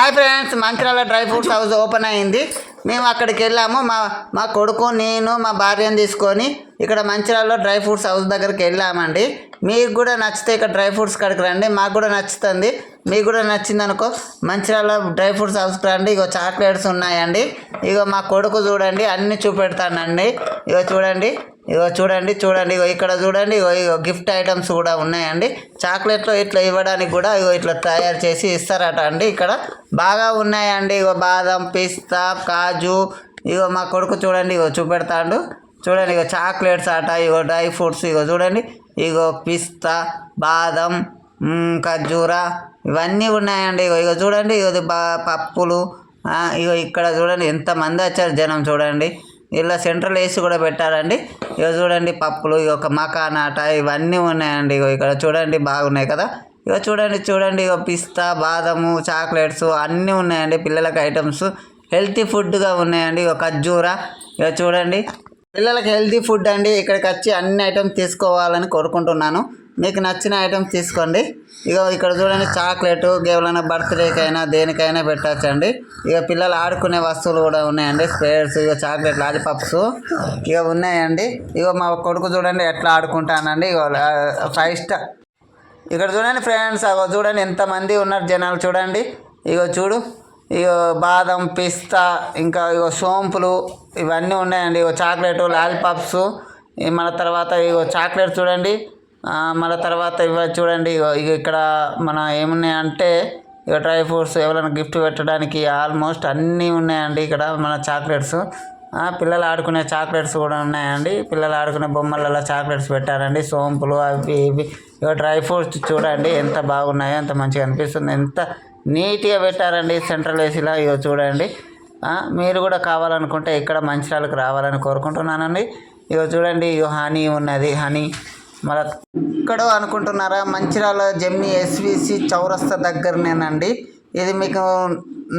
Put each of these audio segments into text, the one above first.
Hi friends, Mancherial dry fruits house open అయింది. మేము అక్కడికి వెళ్ళాము. మా కొడుకు, నేను, మా భార్యను తీసుకొని ఇక్కడ మంచిర్యాలలో డ్రై ఫ్రూట్స్ హౌస్ దగ్గరికి వెళ్ళామండి. మీకు కూడా నచ్చితే ఇక్కడ డ్రై ఫ్రూట్స్ కాడికి రండి. మాకు కూడా నచ్చుతుంది. మీకు కూడా నచ్చింది అనుకో, మంచిర్యాల డ్రై ఫ్రూట్స్ హౌస్కి రండి. ఇగో చాక్లెట్స్ ఉన్నాయండి. ఇగో మా కొడుకు చూడండి, అన్నీ చూపెడతానండి. ఇగో చూడండి, ఇగో ఇక్కడ చూడండి. ఇగో గిఫ్ట్ ఐటమ్స్ కూడా ఉన్నాయండి. చాక్లెట్లు ఇట్లా ఇవ్వడానికి కూడా ఇగో ఇట్లా తయారు చేసి ఇస్తారట అండి. ఇక్కడ బాగా ఉన్నాయండి. ఇగో బాదం, పిస్తా, కాజు. ఇగో మా కొడుకు చూడండి, ఇగో చూపెడతాడు. చూడండి, ఇగో చాక్లెట్స్ అట. ఇగో డ్రై ఫ్రూట్స్ ఇగో చూడండి. ఇగో పిస్తా, బాదం, ఖర్జూరా ఇవన్నీ ఉన్నాయండి. ఇగో చూడండి, ఇగో పప్పులు. ఇగో ఇక్కడ చూడండి ఎంతమంది వచ్చారు జనం చూడండి. ఇలా సెంట్రల్ ఏసీ కూడా పెట్టారండి. ఇక చూడండి పప్పులు, ఇక ఒక మకానాట ఇవన్నీ ఉన్నాయండి. ఇగో ఇక్కడ చూడండి, బాగున్నాయి కదా. ఇక చూడండి, ఇక పిస్తా, బాదము, చాక్లెట్స్ అన్నీ ఉన్నాయండి. పిల్లలకి ఐటమ్స్ హెల్తీ ఫుడ్గా ఉన్నాయండి. ఇక ఖర్జూరా. ఇక చూడండి, పిల్లలకి హెల్తీ ఫుడ్ అండి. ఇక్కడికి వచ్చి అన్ని ఐటమ్స్ తీసుకోవాలని కోరుకుంటున్నాను. మీకు నచ్చిన ఐటమ్స్ తీసుకోండి. ఇక ఇక్కడ చూడండి, చాక్లెట్ కేవలం బర్త్డేకైనా దేనికైనా పెట్టచ్చండి. ఇక పిల్లలు ఆడుకునే వస్తువులు కూడా ఉన్నాయండి. స్పేర్స్, ఇక చాక్లెట్ లాలీపాప్స్ ఇక ఉన్నాయండి. ఇక మా కొడుకు చూడండి ఎట్లా ఆడుకుంటానండి. ఇక 5 స్టార్. ఇక్కడ చూడండి ఫ్రెండ్స్, అగో చూడండి ఎంతమంది ఉన్నారు జనాలు చూడండి. ఇగో చూడు, ఇగో బాదం, పిస్తా, ఇంకా ఇగో సోంపులు ఇవన్నీ ఉన్నాయండి. ఇగో చాక్లెట్, లాలీపాప్స్. మన తర్వాత ఇగో చాక్లెట్ చూడండి. మళ్ళీ తర్వాత ఇవి చూడండి. ఇక ఇక్కడ మన ఏమున్నాయంటే ఇక డ్రై ఫ్రూట్స్ ఎవరైనా గిఫ్ట్ పెట్టడానికి ఆల్మోస్ట్ అన్నీ ఉన్నాయండి. ఇక్కడ మన చాక్లెట్స్, పిల్లలు ఆడుకునే చాక్లెట్స్ కూడా ఉన్నాయండి. పిల్లలు ఆడుకునే బొమ్మలలో చాక్లెట్స్ పెట్టారండి. సోంపులు అవి ఇవి. ఇక డ్రై ఫ్రూట్స్ చూడండి ఎంత బాగున్నాయో, ఎంత మంచిగా అనిపిస్తుంది. ఎంత నీట్గా పెట్టారండి సెంట్రల్ ఏసీలో. ఇక చూడండి, మీరు కూడా కావాలనుకుంటే ఇక్కడ మంచిర్యాలకు రావాలని కోరుకుంటున్నానండి. ఇక చూడండి, ఇక హనీ ఉన్నది. హనీ మన ఇక్కడ అనుకుంటున్నారా, మంచిర్యాల జమ్మి ఎస్విసి చౌరస్తా దగ్గరనేనండి. ఇది మీకు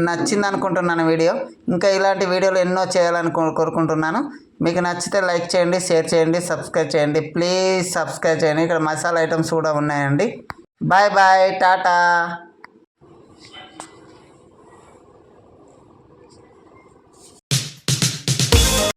నచ్చింది అనుకుంటున్నాను వీడియో. ఇంకా ఇలాంటి వీడియోలు ఎన్నో చేయాలని కోరుకుంటున్నాను. మీకు నచ్చితే లైక్ చేయండి, షేర్ చేయండి, సబ్స్క్రైబ్ చేయండి. ప్లీజ్ సబ్స్క్రైబ్ చేయండి. ఇక్కడ మసాలా ఐటమ్స్ కూడా ఉన్నాయండి. Bye bye, Tata.